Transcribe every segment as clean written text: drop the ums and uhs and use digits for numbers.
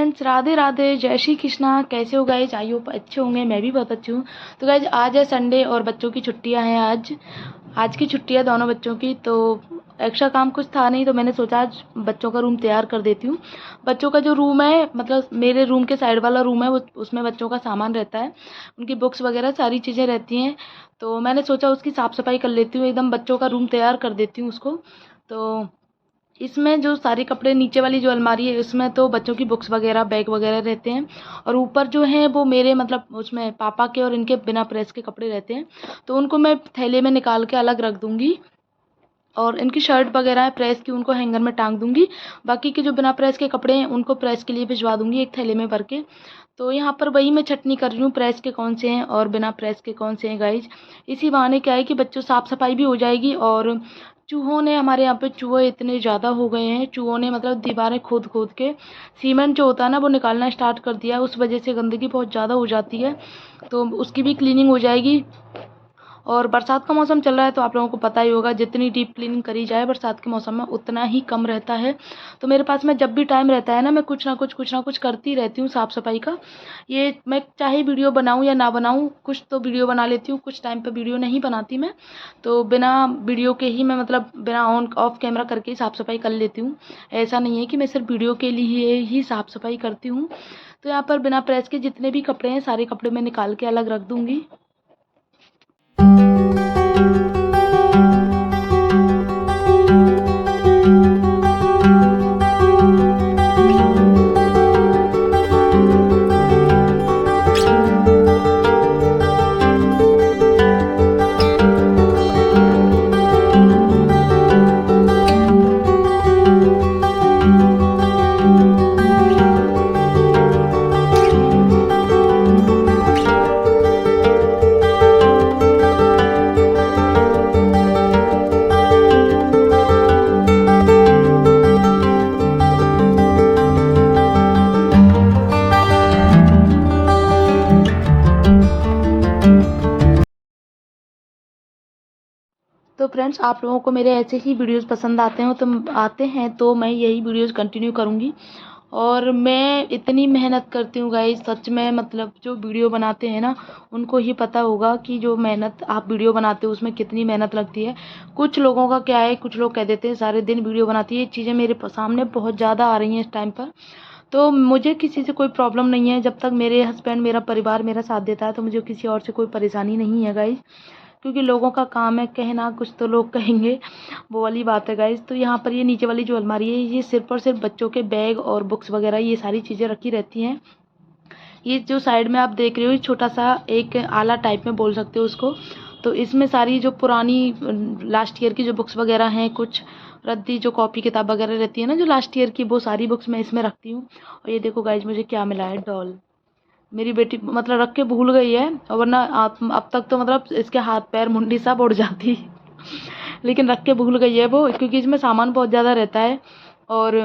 Friends, Radhe Radhe, जय श्री कृष्णा। कैसे हो गाइज? आई होप अच्छे होंगे। मैं भी बहुत अच्छी हूँ। तो गाइज आज है संडे और बच्चों की छुट्टियाँ हैं। आज की छुट्टी है दोनों बच्चों की। तो एक्स्ट्रा काम कुछ था नहीं, तो मैंने सोचा आज बच्चों का रूम तैयार कर देती हूँ। बच्चों का जो रूम है, मतलब मेरे रूम के साइड वाला रूम है, वो उसमें बच्चों का सामान रहता है, उनकी बुक्स वगैरह सारी चीज़ें रहती हैं। तो मैंने सोचा उसकी साफ़ सफाई कर लेती हूँ, एकदम बच्चों का रूम तैयार कर देती हूँ उसको। तो इसमें जो सारे कपड़े, नीचे वाली जो अलमारी है उसमें तो बच्चों की बुक्स वगैरह, बैग वगैरह रहते हैं, और ऊपर जो है वो मेरे, मतलब उसमें पापा के और इनके बिना प्रेस के कपड़े रहते हैं। तो उनको मैं थैले में निकाल के अलग रख दूँगी, और इनकी शर्ट वगैरह है प्रेस की, उनको हैंगर में टांग दूँगी। बाकी के जो बिना प्रेस के कपड़े हैं उनको प्रेस के लिए भिजवा दूँगी एक थैले में भर के। तो यहाँ पर वही मैं छटनी कर रही हूँ, प्रेस के कौन से हैं और बिना प्रेस के कौन से हैं गाइज। इसी बहाने क्या है कि बच्चों साफ़ सफाई भी हो जाएगी। और चूहों ने, हमारे यहाँ पे चूहे इतने ज़्यादा हो गए हैं, चूहों ने मतलब दीवारें खोद खोद के सीमेंट जो होता है ना वो निकालना स्टार्ट कर दिया है। उस वजह से गंदगी बहुत ज़्यादा हो जाती है, तो उसकी भी क्लीनिंग हो जाएगी। और बरसात का मौसम चल रहा है तो आप लोगों को पता ही होगा, जितनी डीप क्लीनिंग करी जाए बरसात के मौसम में उतना ही कम रहता है। तो मेरे पास में जब भी टाइम रहता है ना, मैं कुछ ना कुछ करती रहती हूँ साफ़ सफाई का। ये मैं चाहे वीडियो बनाऊँ या ना बनाऊँ, कुछ तो वीडियो बना लेती हूँ, कुछ टाइम पे वीडियो नहीं बनाती मैं। तो बिना वीडियो के ही मैं, मतलब बिना ऑन ऑफ कैमरा करके ही साफ़ सफाई कर लेती हूँ। ऐसा नहीं है कि मैं सिर्फ वीडियो के लिए ही साफ़ सफाई करती हूँ। तो यहाँ पर बिना प्रेस के जितने भी कपड़े हैं, सारे कपड़े मैं निकाल के अलग रख दूँगी। तो फ्रेंड्स, आप लोगों को मेरे ऐसे ही वीडियोस पसंद आते हैं तो मैं यही वीडियोस कंटिन्यू करूँगी। और मैं इतनी मेहनत करती हूँ गाइस, सच में, मतलब जो वीडियो बनाते हैं ना उनको ही पता होगा कि जो मेहनत आप वीडियो बनाते हो उसमें कितनी मेहनत लगती है। कुछ लोगों का क्या है, कुछ लोग कह देते हैं सारे दिन वीडियो बनाती है। ये चीज़ें मेरे सामने बहुत ज़्यादा आ रही हैं इस टाइम पर। तो मुझे किसी से कोई प्रॉब्लम नहीं है, जब तक मेरे हस्बैंड, मेरा परिवार मेरा साथ देता है तो मुझे किसी और से कोई परेशानी नहीं है गाइस। क्योंकि लोगों का काम है कहना, कुछ तो लोग कहेंगे, वो वाली बात है गाइस। तो यहाँ पर ये नीचे वाली जो अलमारी है, ये सिर्फ और सिर्फ बच्चों के बैग और बुक्स वगैरह ये सारी चीज़ें रखी रहती हैं। ये जो साइड में आप देख रहे हो, ये छोटा सा एक आला टाइप में बोल सकते हो उसको। तो इसमें सारी जो पुरानी लास्ट ईयर की जो बुक्स वगैरह हैं, कुछ रद्दी जो कॉपी किताब वगैरह रहती है ना जो लास्ट ईयर की, वो सारी बुक्स मैं इसमें रखती हूँ। और ये देखो गाइज, मुझे क्या मिला है, डॉल। मेरी बेटी मतलब रख के भूल गई है, और वरना अब तक तो मतलब इसके हाथ पैर मुंडी सब उड़ जाती लेकिन रख के भूल गई है वो, क्योंकि इसमें सामान बहुत ज़्यादा रहता है। और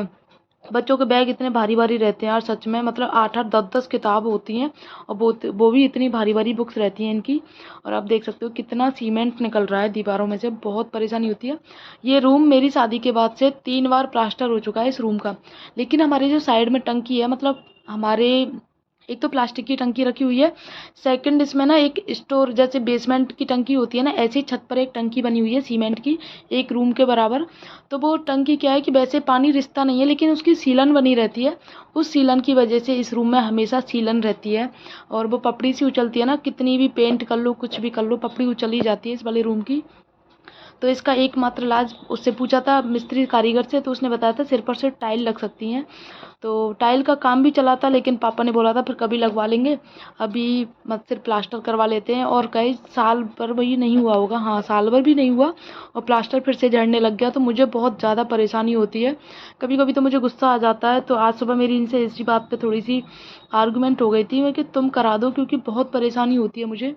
बच्चों के बैग इतने भारी भारी रहते हैं यार, सच में, मतलब 8-8 10-10 किताब होती हैं, और वो भी इतनी भारी भारी बुक्स रहती हैं इनकी। और आप देख सकते हो कितना सीमेंट निकल रहा है दीवारों में से, बहुत परेशानी होती है। ये रूम मेरी शादी के बाद से 3 बार प्लास्टर हो चुका है इस रूम का। लेकिन हमारे जो साइड में टंकी है, मतलब हमारे, एक तो प्लास्टिक की टंकी रखी हुई है, सेकंड इसमें ना एक स्टोर, जैसे बेसमेंट की टंकी होती है ना, ऐसे ही छत पर एक टंकी बनी हुई है सीमेंट की, एक रूम के बराबर। तो वो टंकी क्या है कि वैसे पानी रिसता नहीं है, लेकिन उसकी सीलन बनी रहती है। उस सीलन की वजह से इस रूम में हमेशा सीलन रहती है, और वो पपड़ी सी उछलती है ना, कितनी भी पेंट कर लो, कुछ भी कर लो, पपड़ी उछल ही जाती है इस वाले रूम की। तो इसका एकमात्र इलाज, उससे पूछा था मिस्त्री कारीगर से, तो उसने बताया था सिर्फ और सिर्फ टाइल लग सकती हैं। तो टाइल का काम भी चला था, लेकिन पापा ने बोला था फिर कभी लगवा लेंगे, अभी मत, सिर्फ प्लास्टर करवा लेते हैं। और कई साल पर वही नहीं हुआ होगा, हाँ साल भर भी नहीं हुआ, और प्लास्टर फिर से झड़ने लग गया। तो मुझे बहुत ज़्यादा परेशानी होती है, कभी कभी तो मुझे गुस्सा आ जाता है। तो आज सुबह मेरी इनसे इसी बात पर थोड़ी सी आर्गूमेंट हो गई थी मैं, कि तुम करा दो, क्योंकि बहुत परेशानी होती है मुझे।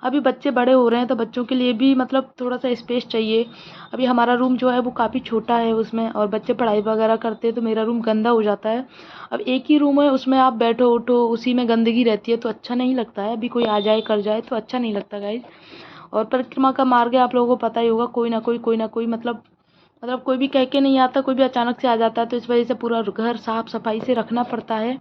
अभी बच्चे बड़े हो रहे हैं तो बच्चों के लिए भी मतलब थोड़ा सा स्पेस चाहिए। अभी हमारा रूम जो है वो काफ़ी छोटा है उसमें, और बच्चे पढ़ाई वगैरह करते हैं तो मेरा रूम गंदा हो जाता है। अब एक ही रूम है, उसमें आप बैठो उठो, उसी में गंदगी रहती है तो अच्छा नहीं लगता है। अभी कोई आ जाए कर जाए तो अच्छा नहीं लगता गाइज। और परिक्रमा का मार्ग है, आप लोगों को पता ही होगा, कोई ना कोई मतलब मतलब कोई भी कह के नहीं आता, कोई भी अचानक से आ जाता है, तो इस वजह से पूरा घर साफ सफाई से रखना पड़ता है।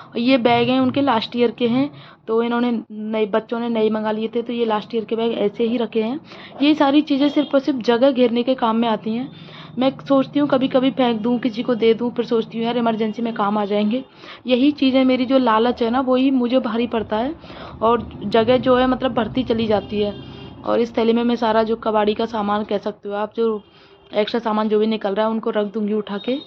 और ये बैग हैं उनके लास्ट ईयर के हैं, तो इन्होंने नए बच्चों ने नए मंगा लिए थे, तो ये लास्ट ईयर के बैग ऐसे ही रखे हैं। ये सारी चीज़ें सिर्फ और सिर्फ जगह घेरने के काम में आती हैं। मैं सोचती हूँ कभी कभी फेंक दूँ, किसी को दे दूँ, फिर सोचती हूँ यार इमरजेंसी में काम आ जाएंगे। यही चीज़ें, मेरी जो लालच है ना, वही मुझे भारी पड़ता है और जगह जो है मतलब बढ़ती चली जाती है। और इस थैली में मैं सारा जो कबाड़ी का सामान कह सकते हो आप, जो एक्स्ट्रा सामान जो भी निकल रहा है उनको रख दूँगी उठा के।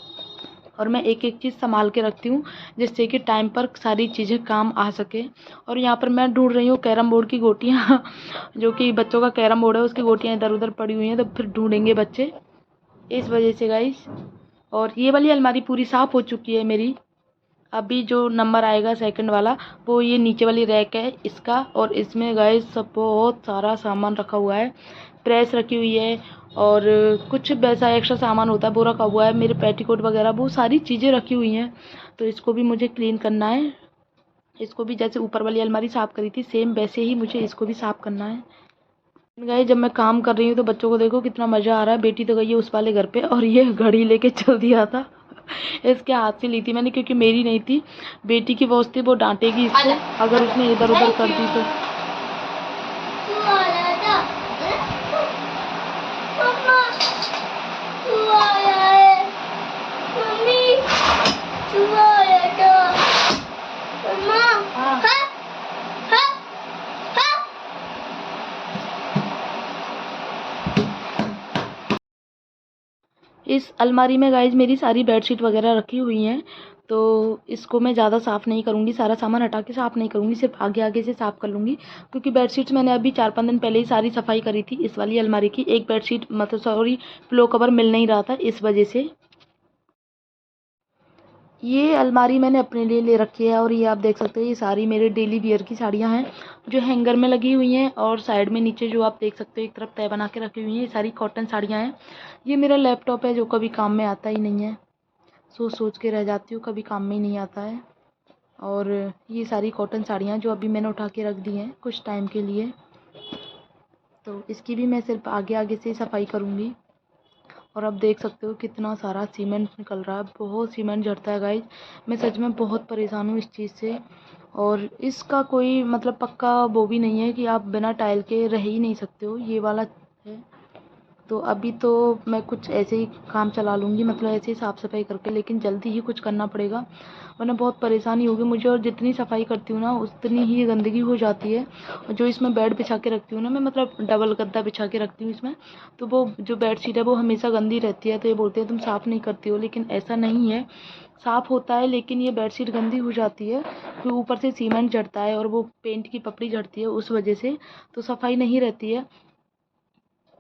और मैं एक एक चीज़ संभाल के रखती हूँ, जिससे कि टाइम पर सारी चीज़ें काम आ सके। और यहाँ पर मैं ढूंढ रही हूँ कैरम बोर्ड की गोटियाँ जो कि बच्चों का कैरम बोर्ड है, उसकी गोटियाँ इधर उधर पड़ी हुई हैं, तो फिर ढूंढेंगे बच्चे, इस वजह से गाइस। और ये वाली अलमारी पूरी साफ़ हो चुकी है मेरी। अभी जो नंबर आएगा सेकंड वाला, वो ये नीचे वाली रैक है इसका, और इसमें गाइस सब बहुत सारा सामान रखा हुआ है। प्रेस रखी हुई है और कुछ वैसा एक्स्ट्रा सामान होता है वो रखा हुआ है, मेरे पेटीकोट वगैरह वो सारी चीज़ें रखी हुई हैं। तो इसको भी मुझे क्लीन करना है। इसको भी जैसे ऊपर वाली अलमारी साफ़ करी थी, सेम वैसे ही मुझे इसको भी साफ़ करना है। गाइस जब मैं काम कर रही हूँ तो बच्चों को देखो कितना मज़ा आ रहा है। बेटी तो गई है उस वाले घर पे, और ये घड़ी लेके चल दिया था इसके हाथ से ली थी मैंने, क्योंकि मेरी नहीं थी, बेटी की वॉच थी, वो डांटेगी इसको अगर उसने इधर उधर कर दी तो। इस अलमारी में गाइज मेरी सारी बेडशीट वगैरह रखी हुई हैं, तो इसको मैं ज़्यादा साफ़ नहीं करूँगी, सारा सामान हटा के साफ़ नहीं करूँगी, सिर्फ आगे आगे से साफ़ कर लूँगी। क्योंकि बेडशीट्स मैंने अभी 4-5 दिन पहले ही सारी सफाई करी थी। इस वाली अलमारी की एक बेडशीट मतलब सॉरी पिलो कवर मिल नहीं रहा था, इस वजह से। ये अलमारी मैंने अपने लिए ले रखी है, और ये आप देख सकते हो ये सारी मेरे डेली वियर की साड़ियाँ हैं जो हैंगर में लगी हुई हैं, और साइड में नीचे जो आप देख सकते हो एक तरफ तय बना के रखी हुई हैं, ये सारी कॉटन साड़ियाँ हैं। ये मेरा लैपटॉप है जो कभी काम में आता ही नहीं है, सोच सोच के रह जाती हूँ, कभी काम में ही नहीं आता है। और ये सारी कॉटन साड़ियाँ जो अभी मैंने उठा के रख दी हैं कुछ टाइम के लिए, तो इसकी भी मैं सिर्फ आगे आगे से सफाई करूँगी। और अब देख सकते हो कितना सारा सीमेंट निकल रहा है, बहुत सीमेंट झड़ता है गाइज। मैं सच में बहुत परेशान हूँ इस चीज़ से, और इसका कोई मतलब पक्का वो भी नहीं है कि आप बिना टाइल के रह ही नहीं सकते हो, ये वाला है। तो अभी तो मैं कुछ ऐसे ही काम चला लूँगी, मतलब ऐसे ही साफ़ सफाई करके, लेकिन जल्दी ही कुछ करना पड़ेगा वरना बहुत परेशानी होगी मुझे। और जितनी सफाई करती हूँ ना उतनी ही गंदगी हो जाती है। और जो इसमें बेड बिछा के रखती हूँ ना मैं, मतलब डबल गद्दा बिछा के रखती हूँ इसमें, तो वो जो बेडशीट है वो हमेशा गंदी रहती है। तो ये बोलते हैं तुम साफ़ नहीं करती हो, लेकिन ऐसा नहीं है, साफ़ होता है, लेकिन ये बेडशीट गंदी हो जाती है तो ऊपर से सीमेंट झड़ता है और वो पेंट की पपड़ी झड़ती है उस वजह से, तो सफाई नहीं रहती है।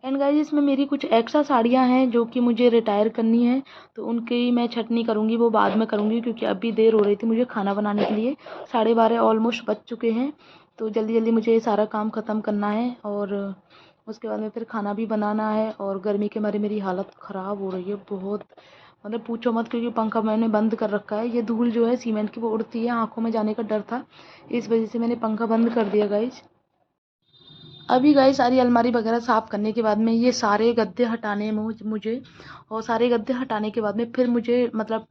एंड गाइस इसमें मेरी कुछ एक्स्ट्रा साड़ियाँ हैं जो कि मुझे रिटायर करनी है, तो उनकी मैं छटनी करूँगी, वो बाद में करूँगी, क्योंकि अभी देर हो रही थी मुझे खाना बनाने के लिए। 12:30 ऑलमोस्ट बज चुके हैं, तो जल्दी जल्दी मुझे ये सारा काम ख़त्म करना है, और उसके बाद में फिर खाना भी बनाना है। और गर्मी के मारे मेरी हालत ख़राब हो रही है बहुत, मतलब पूछो मत, क्योंकि पंखा मैंने बंद कर रखा है। ये धूल जो है सीमेंट की वो उड़ती है, आँखों में जाने का डर था, इस वजह से मैंने पंखा बंद कर दिया गाइज। अभी गाइस सारी अलमारी वगैरह साफ़ करने के बाद में ये सारे गद्दे हटाने में मुझे, और सारे गद्दे हटाने के बाद में फिर मुझे मतलब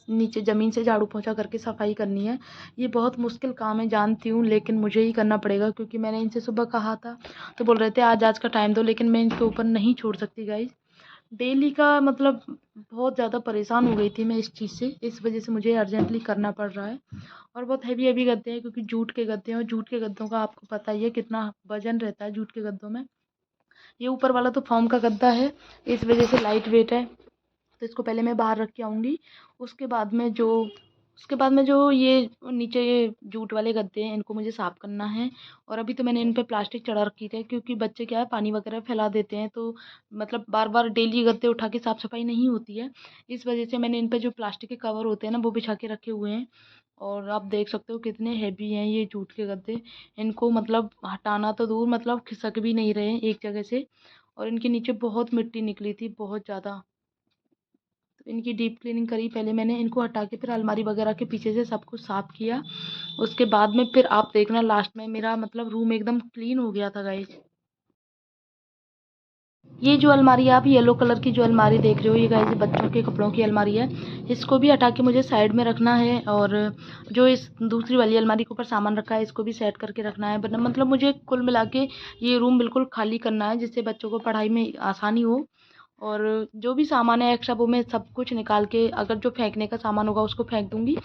नीचे ज़मीन से झाड़ू पोंछा करके सफाई करनी है। ये बहुत मुश्किल काम है जानती हूँ, लेकिन मुझे ही करना पड़ेगा, क्योंकि मैंने इनसे सुबह कहा था तो बोल रहे थे आज आज का टाइम दो, लेकिन मैं इनके ऊपर नहीं छोड़ सकती गाइस। डेली का मतलब बहुत ज़्यादा परेशान हो गई थी मैं इस चीज़ से, इस वजह से मुझे अर्जेंटली करना पड़ रहा है। और बहुत हैवी हैवी गद्दे हैं, क्योंकि जूट के गद्दे हैं, और जूट के गद्दों का आपको पता ही है कितना वजन रहता है जूट के गद्दों में। ये ऊपर वाला तो फॉर्म का गद्दा है, इस वजह से लाइट वेट है, तो इसको पहले मैं बाहर रख के आऊँगी। उसके बाद में जो उसके बाद में जो ये नीचे ये जूट वाले गद्दे हैं इनको मुझे साफ़ करना है। और अभी तो मैंने इन पे प्लास्टिक चढ़ा रखी थी, क्योंकि बच्चे क्या है पानी वगैरह फैला देते हैं, तो मतलब बार बार डेली गद्दे उठा के साफ़ सफाई नहीं होती है, इस वजह से मैंने इन पे जो प्लास्टिक के कवर होते हैं ना वो बिछा के रखे हुए हैं। और आप देख सकते हो कितने हैवी हैं ये जूट के गद्दे, इनको मतलब हटाना तो दूर, मतलब खिसक भी नहीं रहे हैं एक जगह से। और इनके नीचे बहुत मिट्टी निकली थी, बहुत ज़्यादा, तो इनकी डीप क्लीनिंग करी पहले मैंने, इनको हटा के फिर अलमारी वगैरह के पीछे से सब कुछ साफ़ किया। उसके बाद में फिर आप देखना लास्ट में मेरा मतलब रूम एकदम क्लीन हो गया था गाइस। ये जो अलमारी आप येलो कलर की जो अलमारी देख रहे हो, ये गाइस बच्चों के कपड़ों की अलमारी है। इसको भी हटा के मुझे साइड में रखना है, और जो इस दूसरी वाली अलमारी के ऊपर सामान रखा है इसको भी सेट करके रखना है। वरना मतलब मुझे कुल मिला के ये रूम बिल्कुल खाली करना है, जिससे बच्चों को पढ़ाई में आसानी हो। और जो भी सामान है एक्स्ट्रा वो मैं सब कुछ निकाल के, अगर जो फेंकने का सामान होगा उसको फेंक दूँगी,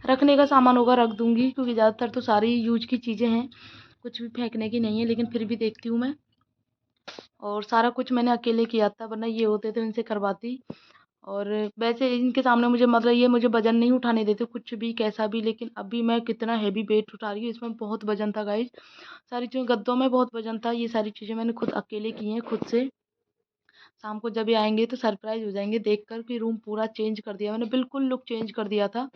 रखने का सामान होगा रख दूँगी, क्योंकि ज़्यादातर तो सारी यूज की चीज़ें हैं, कुछ भी फेंकने की नहीं है। लेकिन फिर भी देखती हूँ मैं, और सारा कुछ मैंने अकेले किया था, वरना ये होते तो इनसे करवाती। और वैसे इनके सामने मुझे मतलब ये मुझे वज़न नहीं उठाने देते कुछ भी कैसा भी, लेकिन अभी मैं कितना हेवी वेट उठा रही हूँ, इसमें बहुत वज़न था गाइस। सारी चीज़ें गद्दों में बहुत वज़न था, ये सारी चीज़ें मैंने खुद अकेले की हैं खुद से। शाम को जब ये आएँगे तो सरप्राइज़ हो जाएँगे देखकर कि रूम पूरा चेंज कर दिया मैंने, बिल्कुल लुक चेंज कर दिया था।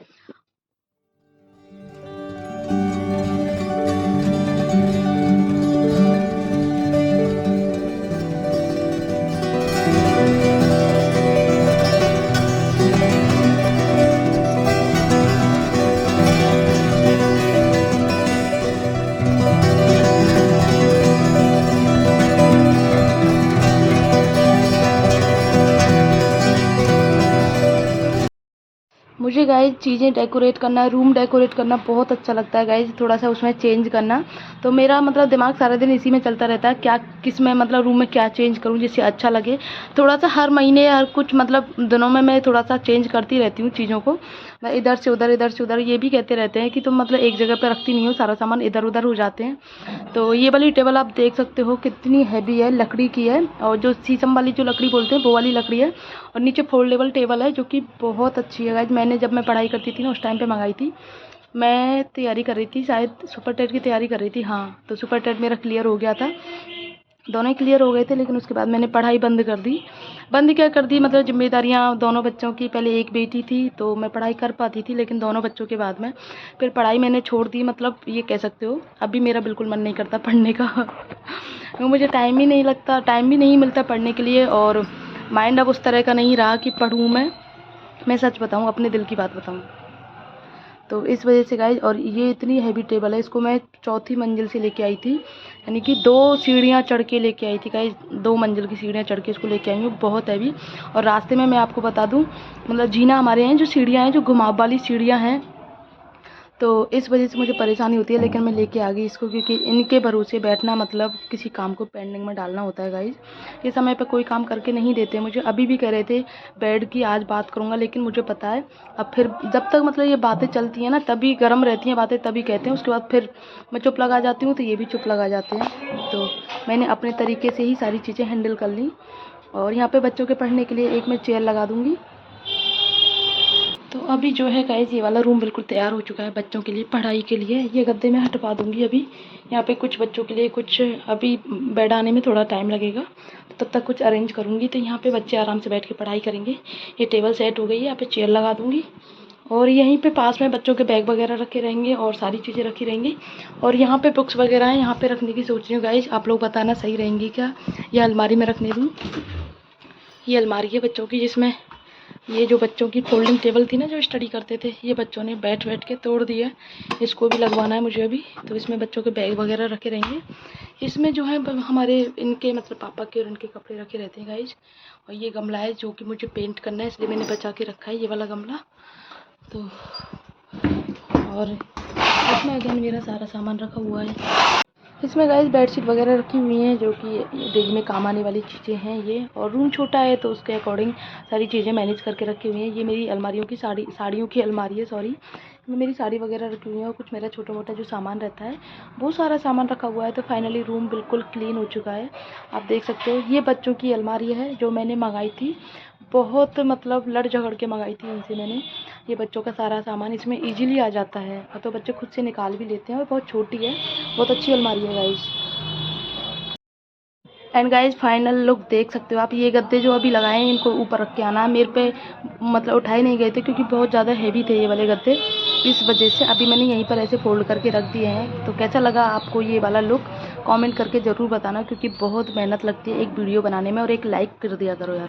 मुझे गाइस चीज़ें डेकोरेट करना, रूम डेकोरेट करना बहुत अच्छा लगता है गाइस, थोड़ा सा उसमें चेंज करना। तो मेरा मतलब दिमाग सारा दिन इसी में चलता रहता है, क्या किस में मतलब रूम में क्या चेंज करूँ जिससे अच्छा लगे। थोड़ा सा हर महीने हर कुछ मतलब दिनों में मैं थोड़ा सा चेंज करती रहती हूँ चीज़ों को। मैं इधर से उधर, इधर से उधर, ये भी कहते रहते हैं कि तुम मतलब एक जगह पर रखती नहीं हो, सारा सामान इधर उधर हो जाते हैं। तो ये वाली टेबल आप देख सकते हो कितनी हैवी है, लकड़ी की है, और जो शीशम वाली जो लकड़ी बोलते हैं वो वाली लकड़ी है। और नीचे फोल्डेबल टेबल है जो कि बहुत अच्छी है गाइस। मैंने जब मैं पढ़ाई करती थी ना उस टाइम पे मंगाई थी। मैं तैयारी कर रही थी, शायद सुपर टेट की तैयारी कर रही थी, हाँ। तो सुपर टेट मेरा क्लियर हो गया था, दोनों ही क्लियर हो गए थे, लेकिन उसके बाद मैंने पढ़ाई बंद कर दी। बंद क्या कर दी, मतलब जिम्मेदारियाँ दोनों बच्चों की, पहले एक बेटी थी तो मैं पढ़ाई कर पाती थी, लेकिन दोनों बच्चों के बाद में फिर पढ़ाई मैंने छोड़ दी, मतलब ये कह सकते हो। अभी मेरा बिल्कुल मन नहीं करता पढ़ने का मुझे टाइम ही नहीं लगता, टाइम भी नहीं मिलता पढ़ने के लिए, और माइंड अब उस तरह का नहीं रहा कि पढूँ मैं सच बताऊँ, अपने दिल की बात बताऊँ तो इस वजह से गाइस। और ये इतनी हैवी टेबल है, इसको मैं चौथी मंजिल से लेके आई थी, यानी कि 2 सीढ़ियाँ चढ़ के लेके आई थी गाइस, 2 मंजिल की सीढ़ियाँ चढ़ के इसको लेके आई हूँ, बहुत हैवी। और रास्ते में मैं आपको बता दूँ, मतलब जीना हमारे यहाँ जो सीढ़ियाँ हैं, जो घुमाव वाली सीढ़ियाँ हैं, तो इस वजह से मुझे परेशानी होती है, लेकिन मैं लेके आ गई इसको, क्योंकि इनके भरोसे बैठना मतलब किसी काम को पेंडिंग में डालना होता है गाइस। ये समय पे कोई काम करके नहीं देते मुझे। अभी भी कह रहे थे बेड की आज बात करूँगा, लेकिन मुझे पता है अब फिर जब तक मतलब ये बातें चलती हैं ना तभी गर्म रहती हैं बातें, तभी कहते हैं, उसके बाद फिर मैं चुप लगा जाती हूँ तो ये भी चुप लगा जाते हैं। तो मैंने अपने तरीके से ही सारी चीज़ें हैंडल कर ली। और यहाँ पे बच्चों के पढ़ने के लिए एक मैं चेयर लगा दूँगी। तो अभी जो है गाइस ये वाला रूम बिल्कुल तैयार हो चुका है बच्चों के लिए, पढ़ाई के लिए। ये गद्दे मैं हटवा दूँगी अभी। यहाँ पे कुछ बच्चों के लिए कुछ, अभी बेड आने में थोड़ा टाइम लगेगा, तो तब तक कुछ अरेंज करूँगी, तो यहाँ पे बच्चे आराम से बैठ के पढ़ाई करेंगे। ये टेबल सेट हो गई है, यहाँ पे चेयर लगा दूँगी, और यहीं पे पास में बच्चों के बैग वगैरह रखे रहेंगे और सारी चीज़ें रखी रहेंगी। और यहाँ पे बुक्स वगैरह हैं, यहाँ पे रखने की सोच रही हूँ गाइस, आप लोग बताना सही रहेंगी क्या, या अलमारी में रखने दूँ। ये अलमारी है बच्चों की, जिसमें ये जो बच्चों की फोल्डिंग टेबल थी ना जो स्टडी करते थे, ये बच्चों ने बैठ बैठ के तोड़ दिया। इसको भी लगवाना है मुझे अभी। तो इसमें बच्चों के बैग वगैरह रखे रहेंगे। इसमें जो है हमारे इनके मतलब पापा के और इनके कपड़े रखे रहते हैं गाइज। और ये गमला है जो कि मुझे पेंट करना है, इसलिए मैंने बचा के रखा है ये वाला गमला। तो और इसमें अगेन मेरा सारा सामान रखा हुआ है। इसमें गाइस बेडशीट वगैरह रखी हुई हैं जो कि डेली में काम आने वाली चीज़ें हैं ये। और रूम छोटा है तो उसके अकॉर्डिंग सारी चीज़ें मैनेज करके रखी हुई हैं। ये मेरी अलमारियों की साड़ियों की अलमारी है, सॉरी। इसमें मेरी साड़ी वगैरह रखी हुई है और कुछ मेरा छोटा मोटा जो सामान रहता है वो सारा सामान रखा हुआ है। तो फाइनली रूम बिल्कुल क्लीन हो चुका है, आप देख सकते हो। ये बच्चों की अलमारी है जो मैंने मंगाई थी, बहुत मतलब लड़ झगड़ के मंगाई थी इनसे मैंने। ये बच्चों का सारा सामान इसमें ईजिली आ जाता है, और तो बच्चे खुद से निकाल भी लेते हैं, और बहुत छोटी है, बहुत अच्छी अलमारी है guys. And guys final look देख सकते हो आप। ये गद्दे जो अभी लगाए हैं इनको ऊपर रख के आना है, मेरे पे मतलब उठाए नहीं गए थे क्योंकि बहुत ज़्यादा हैवी थे ये वाले गद्दे, इस वजह से अभी मैंने यहीं पर ऐसे फोल्ड करके रख दिए हैं। तो कैसा लगा आपको ये वाला लुक, कमेंट करके ज़रूर बताना, क्योंकि बहुत मेहनत लगती है एक वीडियो बनाने में। और एक लाइक कर दिया करो यार।